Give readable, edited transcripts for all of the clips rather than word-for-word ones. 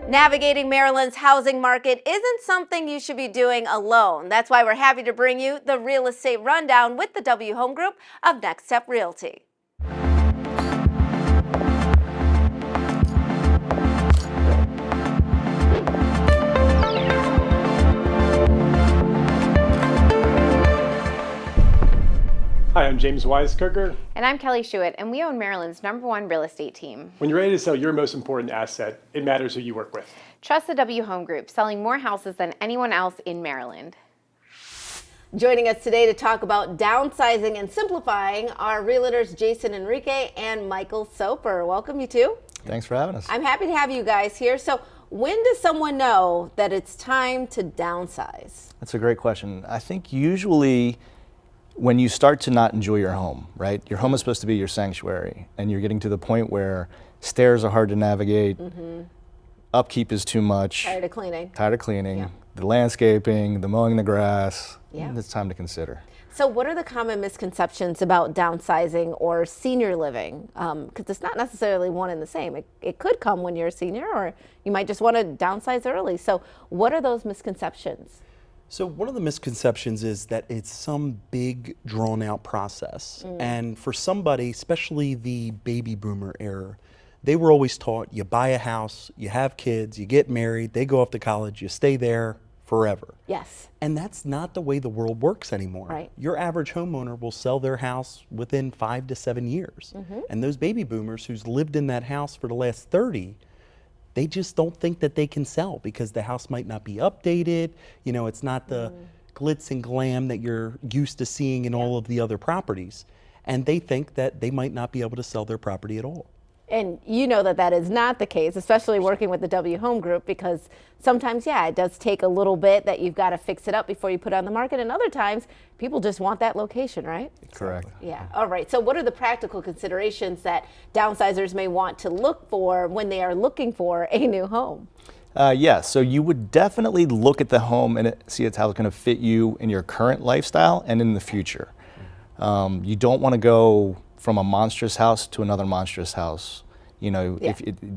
Navigating Maryland's housing market isn't something you should be doing alone. That's why we're happy to bring you the Real Estate Rundown with the W Home Group of Next Step Realty. Hi, I'm James Weiskirker. And I'm Kelly Schuett, and we own Maryland's #1 real estate team. When you're ready to sell your most important asset, it matters who you work with. Trust the W Home Group, selling more houses than anyone else in Maryland. Joining us today to talk about downsizing and simplifying are realtors Jason Enrique and Michael Soper. Welcome, you two. Thanks for having us. I'm happy to have you guys here. So when does someone know that it's time to downsize? That's a great question. I think usually when you start to not enjoy your home, right? Your home is supposed to be your sanctuary, and you're getting to the point where stairs are hard to navigate, upkeep is too much. Tired of cleaning. Yeah. The landscaping, the mowing the grass. Yeah. It's time to consider. So what are the common misconceptions about downsizing or senior living? Because it's not necessarily one and the same. It could come when you're a senior, or you might just want to downsize early. So what are those misconceptions? So one of the misconceptions is that it's some big drawn out process. And for somebody, especially the baby boomer era, they were always taught you buy a house, you have kids, you get married, they go off to college, you stay there forever. Yes. And that's not the way the world works anymore. Right. Your average homeowner will sell their house within 5 to 7 years. And those baby boomers who's lived in that house for the last 30, they just don't think that they can sell because the house might not be updated. You know, it's not the glitz and glam that you're used to seeing in all of the other properties. And they think that they might not be able to sell their property at all. And you know that that is not the case, especially working with the W Home Group, because sometimes, it does take a little bit that you've got to fix it up before you put it on the market. And other times, people just want that location, right? Correct. Yeah. All right. So what are the practical considerations that downsizers may want to look for when they are looking for a new home? So you would definitely look at the home and see how it's going to fit you in your current lifestyle and in the future. You don't want to go from a monstrous house to another monstrous house. You know,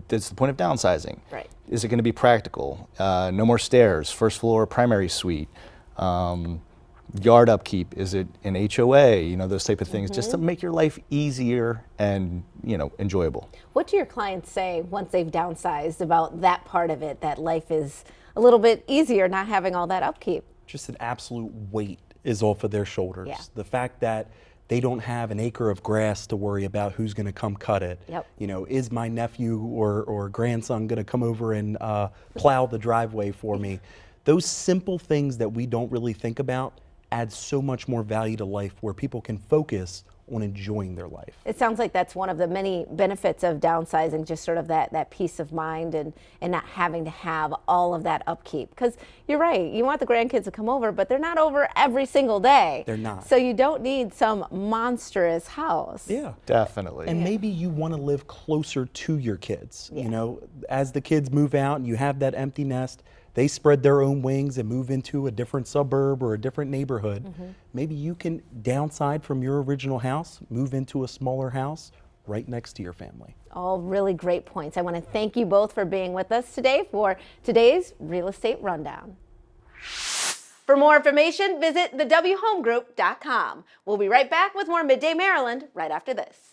that's the point of downsizing. Right. Is it going to be practical? No more stairs, first floor, primary suite. Yard upkeep, is it an HOA? You know, those type of things, just to make your life easier and, enjoyable. What do your clients say once they've downsized about that part of it, that life is a little bit easier not having all that upkeep? Just an absolute weight is off of their shoulders. Yeah. The fact that they don't have an acre of grass to worry about who's going to come cut it. Yep. You know, is my nephew or grandson going to come over and plow the driveway for me? Those simple things that we don't really think about add so much more value to life, where people can focus on enjoying their life. It sounds like that's one of the many benefits of downsizing, just sort of that peace of mind and not having to have all of that upkeep. Because you're right, you want the grandkids to come over, but they're not over every single day. They're not. So you don't need some monstrous house. Yeah. Definitely. And maybe you want to live closer to your kids. You know, as the kids move out and you have that empty nest, they spread their own wings and move into a different suburb or a different neighborhood. Maybe you can downsize from your original house, move into a smaller house right next to your family. All really great points. I want to thank you both for being with us today for today's Real Estate Rundown. For more information, visit thewhomegroup.com. We'll be right back with more Midday Maryland right after this.